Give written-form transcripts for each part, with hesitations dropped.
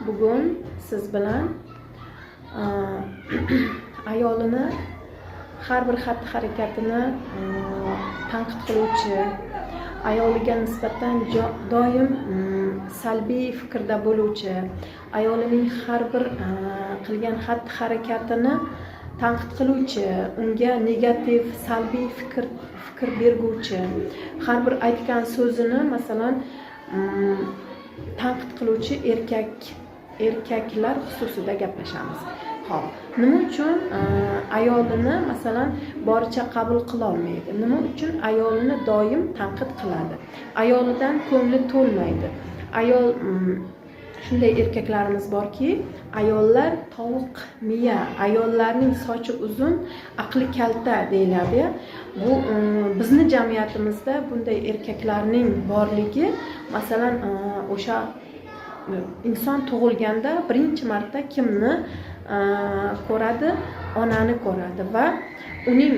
Bugun siz bilan ayolini har bir xatti-harakatini tanqid qiluvchi, ayoliga nisbatan doim salbiy fikrda bo'luvchi, ayolining har bir qilgan xatti-harakatini tanqid qiluvchi, unga negativ, salbiy fikr berguvchi, har bir aytgan so'zini masalan tanqid qiluvchi erkaklar xususida gaplashamiz. Xo'p, nima uchun ayolini masalan boricha qabul qila olmaydi? Nima uchun ayolini doim tanqid qiladi? Ayolidan ko'ngli to'lmaydi. Ayol shunday erkaklarimiz borki, ayollar tovuq miya, ayollarning sochi uzun, aqli kalta deyiladi. Bu bizni jamiyatimizda bunday erkaklarning borligi, masalan, o'sha inson tug'ilganda birinchi marta kimni ko'radi? Onani ko'radi va uning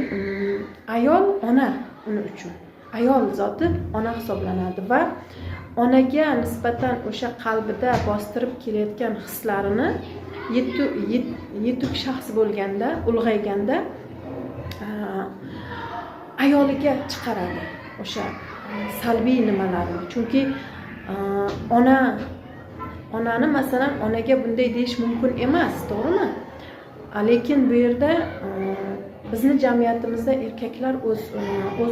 ayol ona uni uchun. Ayol zoti ona hisoblanadi va onaga nisbatan o'sha qalbida bostirib kelayotgan hislarini yetuk shaxs bo'lganda, ulg'ayganda ayoliga chiqaradi o'sha salbiy nimalarni. Chunki onani masalan onaga bunday deyish mumkin emas, to'g'rimi? Lekin bu yerda bizni jamiyatimizda erkaklar o'z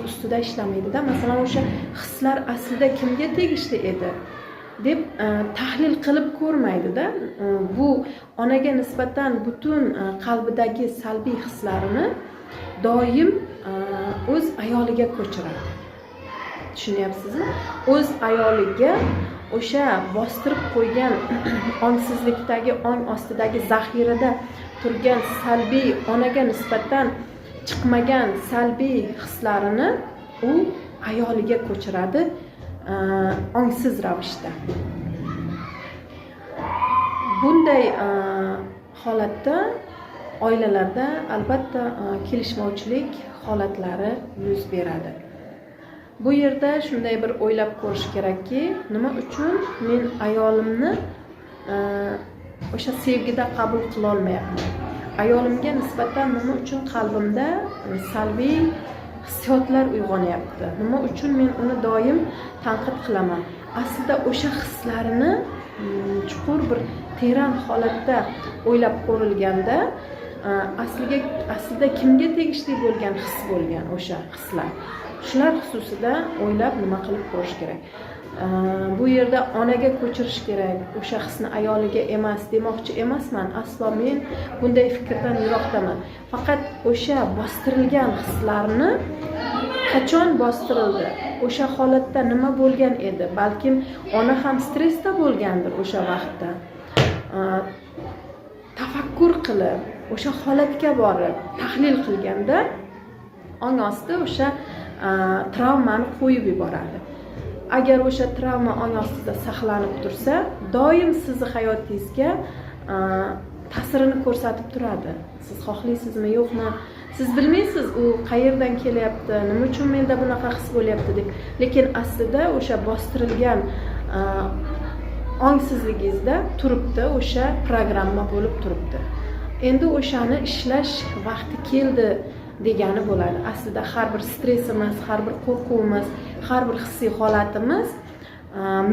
ustida ishlamaydi-da. Masalan, o'sha hislar aslida kimga tegishli edi deb tahlil qilib ko'rmaydi-da. Bu onaga nisbatan butun qalbidagi salbiy hislarini doim o'z ayoliga ko'chiradi. Tushunyapsizmi? O'z ayoliga o'sha bostirib qo'ygan ongsizlikdagi, ong ostidagi zaxirada turgan salbiy, onaga nisbatan chiqmagan salbiy hislarini u ayoliga ko'chiradi ongsiz ravishda. Bunday holatda oilalarda albatta kelishmovchilik holatlari yuz beradi. Bu yerda shunday bir o'ylab ko'rish kerakki, nima uchun men ayolimni o'sha sevgida qabul qila olmayapman? Ayolimga nisbatan nima uchun qalbimda salbiy hissiyotlar uyg'onyapti? Nima uchun men uni doim tanqid qilaman? Aslida o'sha hislarini chuqur bir teran holatda o'ylab ko'rilganda aslida kimga tegishli bo'lgan his bo'lgan o'sha hislar. Shular xususida o'ylab nima qilib ko'rish kerak. Bu yerda onaga ko'chirish kerak, o'sha hisni ayoliga emas demoqchi emasman. Aslo men bunday fikrdan yiroqdaman. Faqat o'sha bostirilgan hislarni qachon bostirildi? O'sha holatda nima bo'lgan edi? Balkim ona ham stressda bo'lgandir o'sha vaqtda. Tafakkur qilib, o'sha holatga borib, tahlil qilganda ong osti o'sha travmani qo'yib yuboradi. Agar o'sha travma ong ostida saqlanib tursa, doim sizni hayotingizga ta'sirini ko'rsatib turadi. Siz xohlaysizmi, yo'qmi? Siz bilmaysiz u qayerdan kelyapti, nima uchun menda bunaqa his bo'lyapti deb. Lekin aslida o'sha bostirilgan ongsizligingizda turibdi, o'sha programma bo'lib turibdi. Endi o'shani ishlash vaqti keldi degani bo'ladi. Aslida har bir stressimiz, har bir qo'rquvimiz, har bir hissiy holatimiz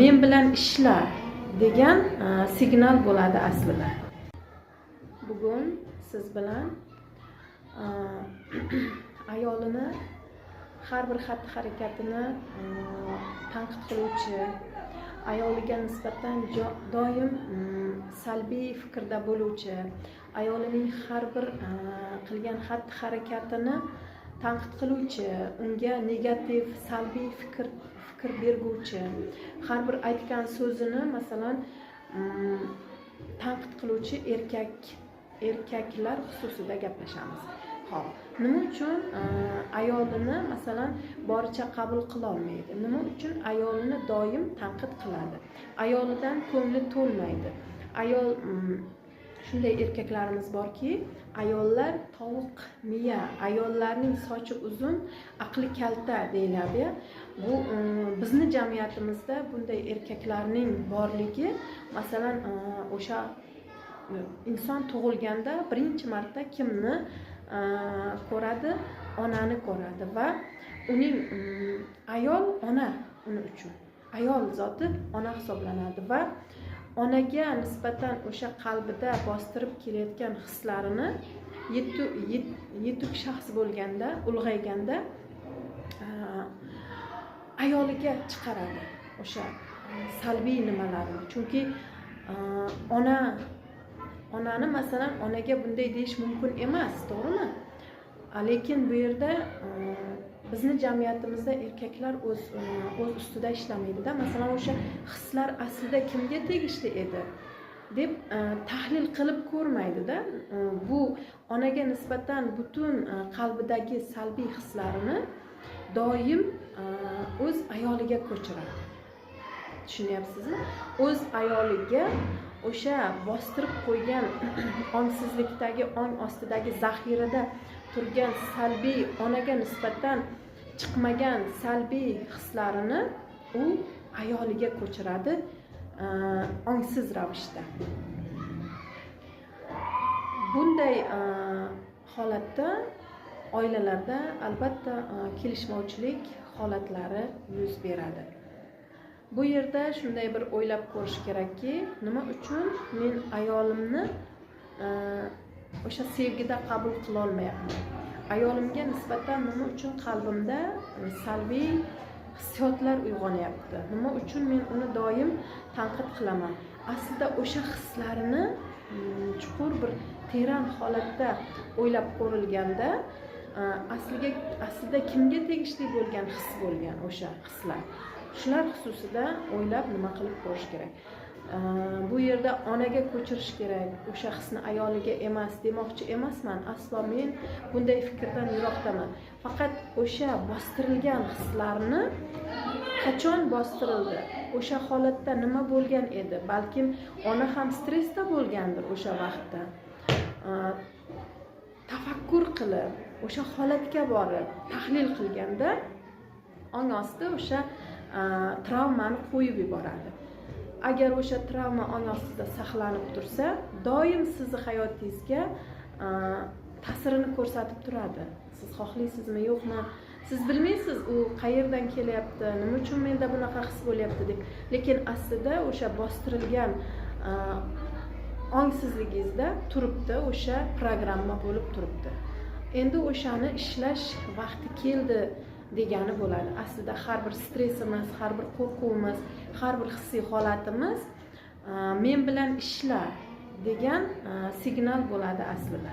men bilan ishla degan signal bo'ladi aslida. Bugun siz bilan ayolini har bir xatti-harakatini tanqid qiluvchi, ayoliga nisbatan doim salbiy fikrda bo'luvchi, ayolining har bir qilgan xatti-harakatini tanqid qiluvchi, unga negativ, salbiy fikr berguvchi, har bir aytgan so'zini masalan tanqid qiluvchi erkaklar xususida gaplashamiz. Xo'p, nima uchun ayolini masalan boricha qabul qila olmaydi? Nima uchun ayolini doim tanqid qiladi? Ayolidan ko'ngli to'lmaydi. Ayol shunday erkaklarimiz borki, ayollar tovuq miya, ayollarning sochi uzun, aqli kalta deyiladi. Bu bizni jamiyatimizda bunday erkaklarning borligi, masalan, o'sha inson tug'ilganda birinchi marta kimni ko'radi? Onani ko'radi va uning ayol ona uni uchun. Ayol zoti ona hisoblanadi va onaga nisbatan o'sha qalbida bostirib kelayotgan hislarini yetuk shaxs bo'lganda, ulg'ayganda ayoliga chiqaradi o'sha salbiy nimalarni. Chunki onani masalan onaga bunday deyish mumkin emas, to'g'rimi? Lekin bu yerda bizni jamiyatimizda erkaklar o'z ustida ishlamaydi-da. Masalan, o'sha hislar aslida kimga tegishli edi deb tahlil qilib ko'rmaydi-da. Bu onaga nisbatan butun qalbidagi salbiy hislarini doim o'z ayoliga ko'chiradi. Tushunyapsizmi? O'z ayoliga o'sha bostirib qo'ygan ongsizlikdagi, ong ostidagi zaxirada turgan salbiy, onaga nisbatan chiqmagan salbiy hislarini u ayoliga ko'chiradi ongsiz ravishda. Bunday holatda oilalarda albatta kelishmovchilik holatlari yuz beradi. Bu yerda shunday bir o'ylab ko'rish kerakki, nima uchun men ayolimni o'sha sevgida qabul qila olmayapman? Ayolimga nisbatan nima uchun qalbimda salbiy hissiyotlar uyg'onyapti? Nima uchun men uni doim tanqid qilaman? Aslida o'sha hislarini chuqur bir teran holatda o'ylab ko'rilganda aslida kimga tegishli bo'lgan his bo'lgan o'sha hislar. Shular xususida o'ylab nima qilib ko'rish kerak. Bu yerda onaga ko'chirish kerak, o'sha hisni ayoliga emas demoqchi emasman. Aslo men bunday fikrdan yiroqdaman. Faqat o'sha bostirilgan hislarni qachon bostirildi? O'sha holatda nima bo'lgan edi? Balkim ona ham stressda bo'lgandir o'sha vaqtda. Tafakkur qilib, o'sha holatga borib, tahlil qilganda ong osti o'sha travmani qo'yib yuboradi. Agar o'sha travma ong ostida saqlanib tursa, doim sizni hayotingizga ta'sirini ko'rsatib turadi. Siz xohlaysizmi, yo'qmi? Siz bilmaysiz u qayerdan kelyapti, nima uchun menda bunaqa his bo'lyapti deb. Lekin aslida o'sha bostirilgan ongsizligingizda turibdi, o'sha programma bo'lib turibdi. Endi o'shani ishlash vaqti keldi degani bo'ladi. Aslida har bir stressimiz, har bir qo'rquvimiz, har bir hissiy holatimiz men bilan ishla degan signal bo'ladi aslida.